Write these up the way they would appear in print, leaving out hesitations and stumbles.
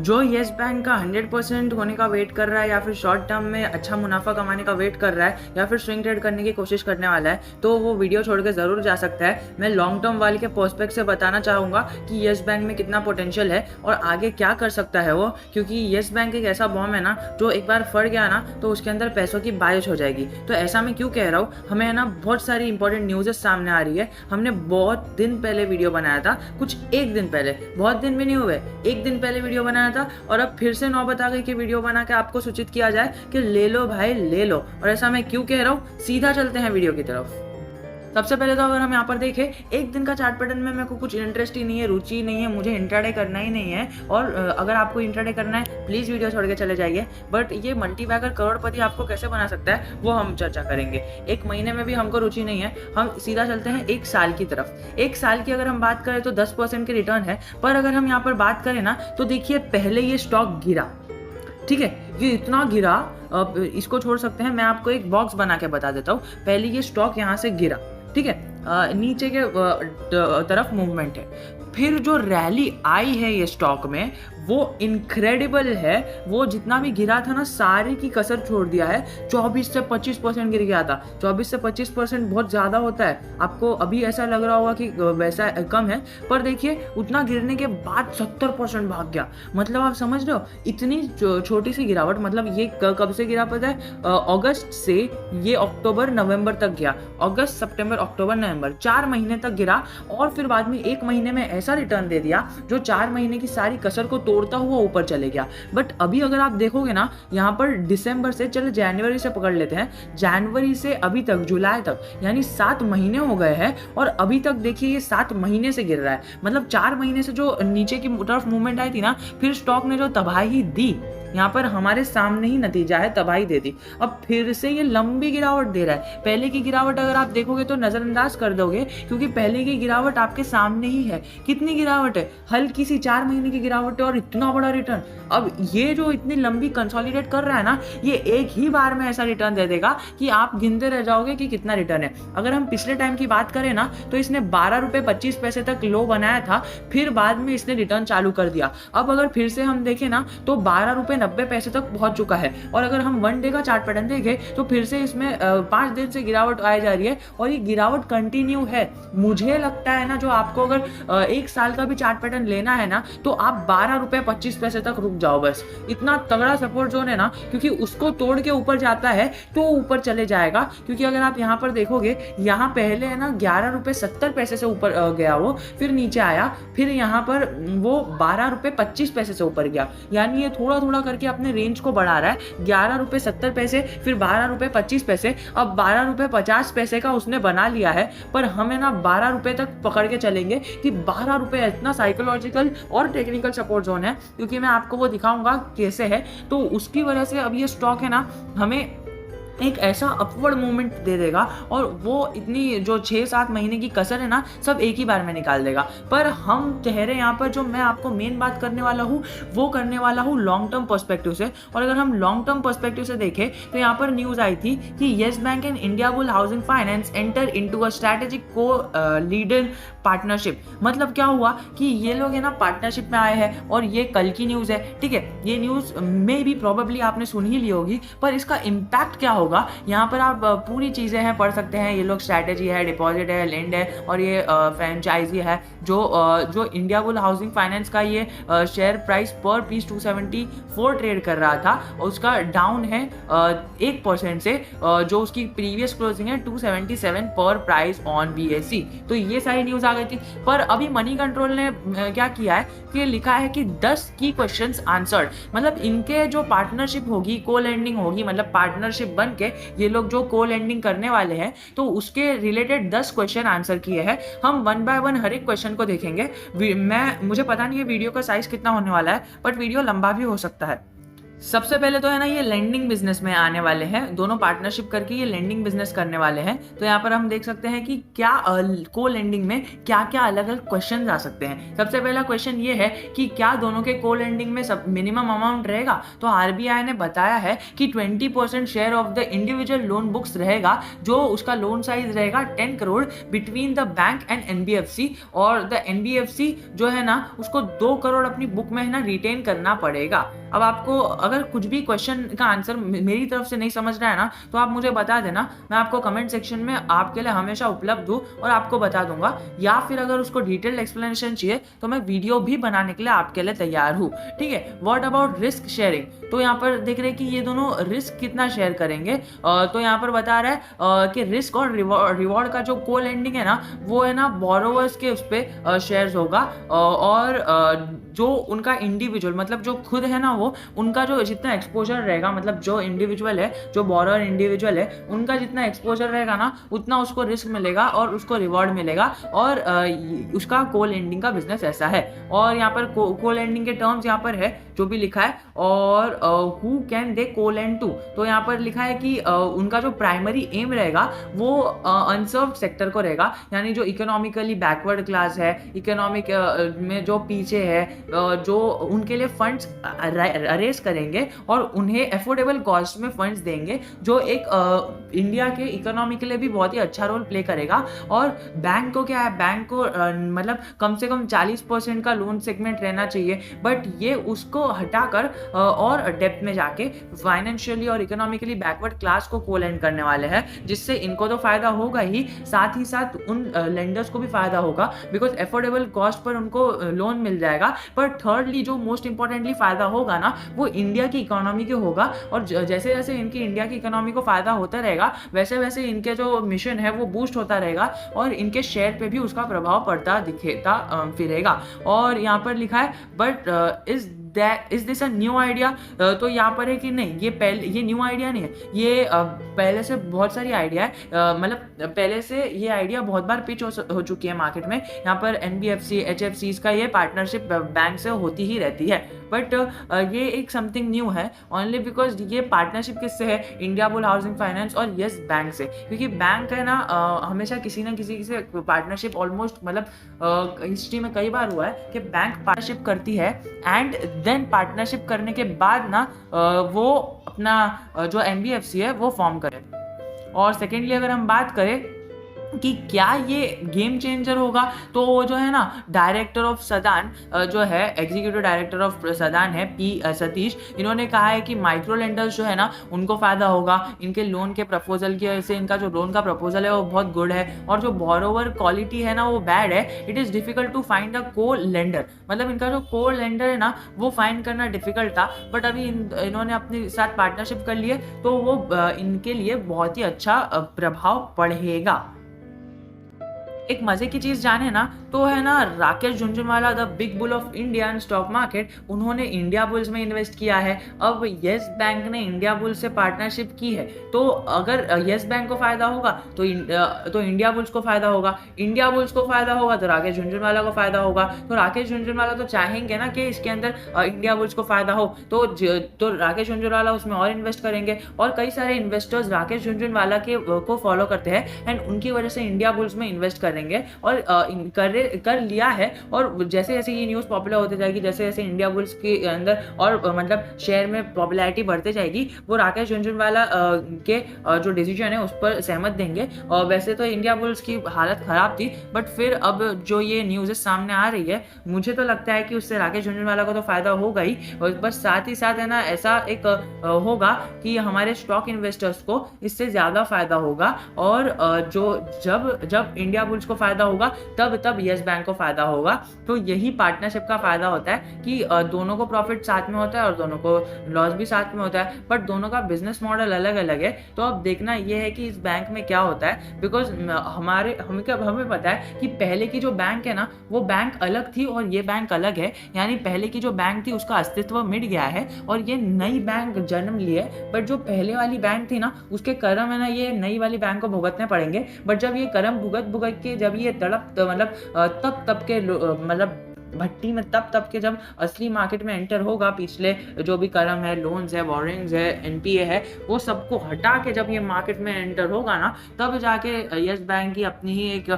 जो yes bank का 100% होने का वेट कर रहा है या फिर शॉर्ट टर्म में अच्छा मुनाफा कमाने का वेट कर रहा है या फिर स्विंग ट्रेड करने की कोशिश करने वाला है, तो वो वीडियो छोड़ के ज़रूर जा सकता है। मैं लॉन्ग टर्म वाले के पर्सपेक्ट से बताना चाहूँगा कि येस बैंक में कितना पोटेंशियल है और आगे क्या कर सकता है वो, क्योंकि येस बैंक एक ऐसा बॉम्ब है ना जो एक बार फट गया ना तो उसके अंदर पैसों की बारिश हो जाएगी। तो ऐसा मैं क्यों कह रहा हूँ, हमें है ना बहुत सारी इंपॉर्टेंट न्यूज़ेस सामने आ रही है। हमने बहुत दिन पहले वीडियो बनाया था, कुछ एक दिन पहले, बहुत दिन भी नहीं हुए, एक दिन पहले वीडियो बनाया था और अब फिर से नौबत आ गई कि वीडियो बना के आपको सूचित किया जाए कि ले लो भाई ले लो। और ऐसा मैं क्यों कह रहा हूँ, सीधा चलते हैं वीडियो की तरफ। सबसे पहले तो अगर हम यहाँ पर देखें, एक दिन का चार्ट पैटर्न में मेरे को कुछ इंटरेस्ट ही नहीं है, रुचि नहीं है, मुझे इंट्राडे करना ही नहीं है। और अगर आपको इंट्राडे करना है प्लीज़ वीडियो छोड़ के चले जाइए। बट ये मल्टीबैगर करोड़पति आपको कैसे बना सकता है वो हम चर्चा करेंगे। एक महीने में भी हमको रुचि नहीं है, हम सीधा चलते हैं एक साल की तरफ। एक साल की अगर हम बात करें तो 10% के रिटर्न है। पर अगर हम यहाँ पर बात करें ना तो देखिए, पहले ये स्टॉक गिरा, ठीक है, ये इतना गिरा, इसको छोड़ सकते हैं, मैं आपको एक बॉक्स बना के बता देता हूँ। पहले ये स्टॉक यहाँ से गिरा, ठीक है, नीचे के तरफ मूवमेंट है, फिर जो रैली आई है ये स्टॉक में वो इनक्रेडिबल है। वो जितना भी गिरा था ना सारी की कसर छोड़ दिया है। 24 से 25% गिर गया था। 24 से 25% बहुत ज़्यादा होता है। आपको अभी ऐसा लग रहा होगा कि वैसा कम है, पर देखिए उतना गिरने के बाद 70% भाग गया। मतलब आप समझ रहे हो, इतनी छोटी सी गिरावट। मतलब ये कब से गिरा पता है, अगस्त से ये अक्टूबर नवंबर तक गया। अगस्त सितंबर अक्टूबर नवंबर 4 महीने तक गिरा और फिर बाद में 1 महीने में ऐसा रिटर्न दे दिया जो 4 महीने की सारी कसर को तोड़ता हुआ ऊपर चले गया। बट अभी अगर आप देखोगे ना, यहाँ पर दिसंबर से, चलो जनवरी से पकड़ लेते हैं, जनवरी से अभी तक जुलाई तक यानी 7 महीने हो गए हैं और अभी तक देखिए ये 7 महीने से गिर रहा है। मतलब 4 महीने से जो नीचे की तरफ मूवमेंट आई थी ना, फिर स्टॉक ने जो तबाही दी, यहाँ पर हमारे सामने ही नतीजा है, तबाही दे दी। अब फिर से ये लंबी गिरावट दे रहा है। पहले की गिरावट अगर आप देखोगे तो नजरअंदाज कर दोगे, क्योंकि पहले की गिरावट आपके सामने ही है। कितनी गिरावट है, हल्की सी 4 महीने की गिरावट है और इतना बड़ा रिटर्न। अब ये जो इतनी लंबी कंसोलिडेट कर रहा है ना, ये एक ही बार में ऐसा रिटर्न दे देगा कि आप गिनते रह जाओगे कि कितना रिटर्न है। अगर हम पिछले टाइम की बात करें ना तो इसने 12 रुपये 25 पैसे तक लो बनाया था, फिर बाद में इसने रिटर्न चालू कर दिया। अब अगर फिर से हम देखें ना तो 12 रुपये 90 पैसे तक पहुंच चुका है। और अगर हम 1 डे का चार्ट पैटर्न देखें तो फिर से इसमें 5 दिन से गिरावट आई जा रही है और ये गिरावट कंटिन्यू है। मुझे लगता है ना, जो आपको अगर 1 साल का भी चार्ट पैटर्न लेना है ना तो आप 12 रुपये 25 पैसे तक रुक जाओ बस। इतना तगड़ा सपोर्ट जोन है ना, क्योंकि उसको तोड़ के ऊपर जाता है तो ऊपर चले जाएगा। क्योंकि अगर आप यहाँ पर देखोगे, यहाँ पहले है ना 11 रुपये 70 पैसे से ऊपर गया वो, फिर नीचे आया, फिर यहाँ पर वो 12 रुपये 25 पैसे से ऊपर गया। यानी ये थोड़ा थोड़ा करके अपने रेंज को बढ़ा रहा है। 11 रुपये 70 पैसे, फिर 12 रुपये 25 पैसे, अब 12 रुपये 50 पैसे का उसने बना लिया है। पर हमें ना 12 रुपये तक पकड़ के चलेंगे कि 12 रुपये इतना साइकोलॉजिकल और टेक्निकल सपोर्ट जोन है, क्योंकि मैं आपको वो दिखाऊंगा कैसे है। तो उसकी वजह से अब ये स्टॉक है ना हमें एक ऐसा अपवर्ड मूवमेंट दे देगा और वो इतनी जो 6-7 महीने की कसर है ना, सब एक ही बार में निकाल देगा। पर हम चेहरे यहाँ पर जो मैं आपको मेन बात करने वाला हूँ वो करने वाला हूँ लॉन्ग टर्म पर्सपेक्टिव से। और अगर हम लॉन्ग टर्म पर्सपेक्टिव से देखें तो यहाँ पर न्यूज़ आई थी कि yes bank and Indiabulls housing finance enter into a strategic को लीडर पार्टनरशिप। मतलब क्या हुआ कि ये लोग है ना पार्टनरशिप में आए हैं और ये कल की न्यूज़ है, ठीक है। ये न्यूज़ में भी प्रोबेबली आपने सुन ही ली होगी, पर इसका इम्पैक्ट क्या होगा यहाँ पर आप पूरी चीज़ें हैं पढ़ सकते हैं। ये लोग स्ट्रैटेजी है, डिपॉजिट है, लेंड है और ये फ्रेंचाइजी है। जो इंडियाबुल हाउसिंग फाइनेंस का ये शेयर प्राइस पर पीस 274 ट्रेड कर रहा था, उसका डाउन है 1% से, जो उसकी प्रीवियस क्लोजिंग है 277 पर प्राइस ऑन BSE। तो ये सारी न्यूज़ आ गई थी। पर अभी मनी कंट्रोल ने क्या किया है कि लिखा है कि 10 की क्वेश्चंस आंसर्ड। मतलब इनके जो पार्टनरशिप होगी, को लैंडिंग होगी, मतलब पार्टनरशिप बन के ये लोग जो को लैंडिंग करने वाले हैं, तो उसके रिलेटेड 10 क्वेश्चन आंसर किए हैं। हम 1 बाय 1 हर एक क्वेश्चन को देखेंगे। मुझे पता नहीं है वीडियो का साइज कितना होने वाला है, बट वीडियो लंबा भी हो सकता है। सबसे पहले तो है ना, ये लेंडिंग बिजनेस में आने वाले हैं, दोनों पार्टनरशिप करके ये लेंडिंग बिजनेस करने वाले हैं। तो यहाँ पर हम देख सकते हैं कि क्या को लेंडिंग में क्या क्या अलग अलग क्वेश्चन आ सकते हैं। सबसे पहला क्वेश्चन ये है कि क्या दोनों के को लेंडिंग में सब मिनिमम अमाउंट रहेगा। तो आरबीआई ने बताया है कि 20% share of the individual loan books रहेगा, जो उसका लोन साइज रहेगा 10 crore between the bank and NBFC. और द एनबीएफसी जो है ना, उसको 2 करोड़ अपनी बुक में है ना रिटेन करना पड़ेगा। अब आपको अगर कुछ भी क्वेश्चन का आंसर मेरी तरफ से नहीं समझ रहा है ना, तो आप मुझे बता देना, मैं आपको कमेंट सेक्शन में आपके लिए हमेशा उपलब्ध हूँ और आपको बता दूंगा। या फिर अगर उसको डिटेल्ड एक्सप्लेनेशन चाहिए तो मैं वीडियो भी बनाने के लिए आपके लिए तैयार हूँ। ठीक है, व्हाट अबाउट रिस्क शेयरिंग। तो यहाँ पर देख रहे हैं कि ये दोनों रिस्क कितना शेयर करेंगे। तो यहाँ पर बता रहा है कि रिस्क और रिवॉर्ड का जो को लेंडिंग है ना, वो है ना बोरोवर्स के उस पर शेयर्स होगा। और जो उनका इंडिविजुअल मतलब जो खुद है ना, वो उनका जो जितना एक्सपोजर रहेगा, मतलब जो इंडिविजुअल है, जो बोरोवर इंडिविजुअल है, उनका जितना एक्सपोजर रहेगा ना, उतना उसको रिस्क मिलेगा और उसको रिवॉर्ड मिलेगा। और उसका को लेंडिंग का बिजनेस ऐसा है। और यहाँ पर को लेंडिंग के टर्म्स यहाँ पर है जो भी लिखा है। और हु कैन दे को लेंड टू। तो यहाँ पर लिखा है कि उनका जो प्राइमरी एम रहेगा वो अनसर्व्ड सेक्टर को रहेगा, यानी जो इकोनॉमिकली बैकवर्ड क्लास है, इकोनॉमिक में जो पीछे है, जो उनके लिए फंड्स अरेज करेंगे और उन्हें अफोर्डेबल कॉस्ट में फंड्स देंगे, जो एक इंडिया के इकोनॉमी के लिए भी बहुत ही अच्छा रोल प्ले करेगा। और बैंक को क्या है, बैंक को मतलब कम से कम 40% का लोन सेगमेंट रहना चाहिए, बट ये उसको हटाकर और डेप्थ में जाके फाइनेंशियली और इकोनॉमिकली बैकवर्ड क्लास को को लेंड करने वाले हैं, जिससे इनको तो फायदा होगा ही साथ उन लेंडर्स को भी फायदा होगा, बिकॉज अफोर्डेबल कॉस्ट पर उनको लोन मिल जाएगा। पर थर्डली जो मोस्ट इंपॉर्टेंटली फायदा होगा ना, वो इंडिया की इकोनॉमी के होगा। और जैसे जैसे इनकी इंडिया की इकोनॉमी को फायदा होता रहेगा, वैसे वैसे इनके जो मिशन है वो बूस्ट होता रहेगा और इनके शेयर पे भी उसका प्रभाव पड़ता दिखेता फिरेगा। और यहाँ पर लिखा है but is this a new idea. तो यहाँ पर है कि नहीं, ये न्यू आइडिया नहीं है, ये पहले से बहुत सारी आइडिया है। मतलब पहले से ये आइडिया बहुत बार पिच हो चुकी है मार्केट में। यहाँ पर एनबीएफसी एचएफसीज का ये पार्टनरशिप बैंक से होती ही रहती है, बट ये एक समथिंग न्यू है ओनली बिकॉज ये पार्टनरशिप किससे है, इंडिया बुल हाउसिंग फाइनेंस और यस बैंक से। क्योंकि बैंक है ना हमेशा किसी ना किसी से पार्टनरशिप ऑलमोस्ट मतलब हिस्ट्री में कई बार हुआ है कि बैंक पार्टनरशिप करती है एंड देन पार्टनरशिप करने के बाद ना वो अपना जो एनबीएफसी है वो फॉर्म करे। और सेकेंडली अगर हम बात करें कि क्या ये गेम चेंजर होगा, तो वो जो है ना डायरेक्टर ऑफ सदान जो है, एग्जीक्यूटिव डायरेक्टर ऑफ सदान है पी सतीश, इन्होंने कहा है कि माइक्रो लेंडर्स जो है ना उनको फायदा होगा। इनके लोन के प्रपोजल की वजह से इनका जो लोन का प्रपोजल है वो बहुत गुड है और जो बोरोवर क्वालिटी है ना वो बैड है। It is difficult to find a co lender, मतलब इनका जो को लेंडर है ना वो फाइंड करना डिफिकल्ट था, बट अभी इन्होंने अपने साथ पार्टनरशिप कर लिए तो वो इनके लिए बहुत ही अच्छा प्रभाव पड़ेगा। एक मजे की चीज जाने ना, तो है ना Rakesh Jhunjhunwala the big bull of Indian stock market, उन्होंने इंडिया बुल्स में इन्वेस्ट किया है। अब येस बैंक ने इंडिया बुल्स से पार्टनरशिप की है, तो अगर येस बैंक को फायदा होगा तो इंडिया बुल्स को फायदा होगा, इंडिया बुल्स को फायदा होगा तो राकेश झुनझुनवाला को फायदा होगा। तो राकेश झुनझुनवाला तो चाहेंगे ना कि इसके अंदर इंडिया बुल्स को फायदा हो, तो राकेश झुनझुनवाला उसमें और इन्वेस्ट करेंगे। और कई सारे इन्वेस्टर्स राकेश झुनझुनवाला के को फॉलो करते हैं एंड उनकी वजह से इंडिया बुल्स में इन्वेस्ट करेंगे और कर लिया है। और जैसे जैसे ये न्यूज़ पॉपुलर होते जाएगी, जैसे जैसे इंडिया बुल्स के अंदर और मतलब शेयर में पॉपुलैरिटी बढ़ते जाएगी, वो राकेश झुनझुनवाला के जो डिसीजन है उस पर सहमत देंगे। और वैसे तो इंडिया बुल्स की हालत ख़राब थी, बट फिर अब जो ये न्यूज़ सामने आ रही है, मुझे तो लगता है कि उससे राकेश झुनझुनवाला को तो फ़ायदा होगा ही, और बस साथ ही साथ है ना ऐसा एक होगा कि हमारे स्टॉक इन्वेस्टर्स को इससे ज़्यादा फ़ायदा होगा। और जो जब इंडिया बुल्स को फ़ायदा होगा तब यस बैंक को फ़ायदा होगा। तो यही पार्टनरशिप का फ़ायदा होता है कि दोनों को प्रॉफिट साथ में होता है और दोनों को लॉस भी साथ में होता है, बट दोनों का बिजनेस मॉडल अलग अलग है। तो अब देखना ये है कि इस बैंक में क्या होता है, बिकॉज हमें पता है कि पहले की जो बैंक है ना वो बैंक अलग थी और ये बैंक अलग है, यानी पहले की जो बैंक थी उसका अस्तित्व मिट गया है और ये नई बैंक जन्म ली है। बट जो पहले वाली बैंक थी ना उसके कर्म है ना ये नई वाली बैंक को भुगतने पड़ेंगे। बट जब ये कर्म भुगत के जब ये तड़प मतलब तब के मतलब भट्टी में तब के जब असली मार्केट में एंटर होगा, पिछले जो भी कर्म है, लोन्स है, वॉरेंट्स है, एनपीए है, वो सबको हटा के जब ये मार्केट में एंटर होगा ना, तब जाके यस बैंक की अपनी ही एक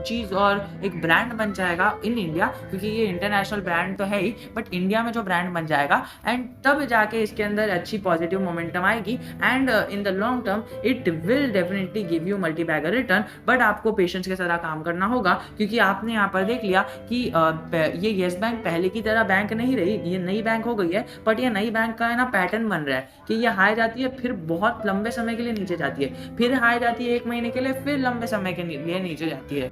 चीज़ और एक ब्रांड बन जाएगा इन इंडिया, क्योंकि ये इंटरनेशनल ब्रांड तो है ही, बट इंडिया में जो ब्रांड बन जाएगा, एंड तब जाके इसके अंदर अच्छी पॉजिटिव मोमेंटम आएगी, and in the long term it will definitely give you multibagger return. But आपको पेशेंस के साथ काम करना होगा, क्योंकि आपने यहाँ पर देख लिया कि ये येस बैंक पहले की तरह बैंक नहीं रही, ये नई बैंक हो गई है, बट ये नई बैंक का है ना पैटर्न बन रहा है कि ये हाई जाती है, फिर बहुत लंबे समय के लिए नीचे जाती है, फिर हाई जाती है 1 महीने के लिए, फिर लंबे समय के लिए नीचे जाती है।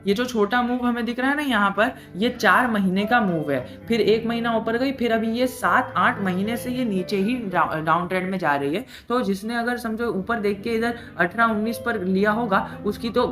ये जो छोटा मूव हमें दिख रहा है ना यहाँ पर, ये 4 महीने का मूव है, फिर 1 महीना ऊपर गई, फिर अभी ये 7-8 महीने से ये नीचे ही डाउन ट्रेंड में जा रही है। तो जिसने अगर समझो ऊपर देख के इधर 18-19 पर लिया होगा, उसकी तो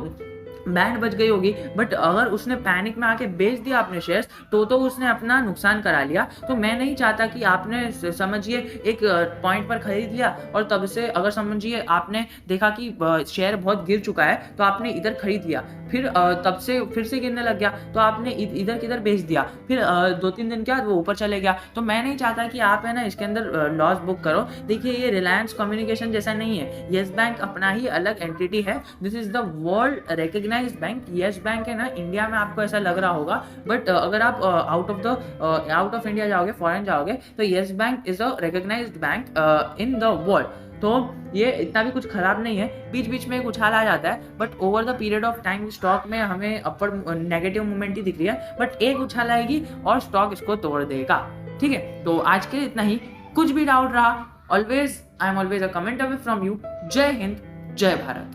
बैंड बच गई होगी, बट अगर उसने पैनिक में आके बेच दिया अपने शेयर्स, तो उसने अपना नुकसान करा लिया। तो मैं नहीं चाहता कि आपने समझिए एक पॉइंट पर खरीद लिया और तब से अगर समझिए आपने देखा कि शेयर बहुत गिर चुका है, तो आपने इधर खरीद लिया, फिर तब से फिर से गिरने लग गया, तो आपने इधर किधर बेच दिया, फिर 2-3 दिन के बाद वो ऊपर चले गया। तो मैं नहीं चाहता कि आप है ना इसके अंदर लॉस बुक करो। देखिए, ये रिलायंस कम्युनिकेशन जैसा नहीं है, येस बैंक अपना ही अलग एंटिटी है। This is the world recognised bank. Yes bank है ना, इंडिया में आपको ऐसा लग रहा होगा, बट अगर आप आउट ऑफ इंडिया जाओगे, फॉरेन जाओगे, तो yes bank is a recognised bank in the world. तो ये इतना भी कुछ खराब नहीं है, बीच बीच में एक उछाल आ जाता है, but over the period of time stock में हमें अपर नेगेटिव मूवमेंट ही दिख रही है, बट एक उछाल आएगी और स्टॉक इसको तोड़ देगा। ठीक है, तो आज के लिए इतना ही। कुछ भी डाउट रहा, always I am always a comment away from you. जय हिंद, जय भारत।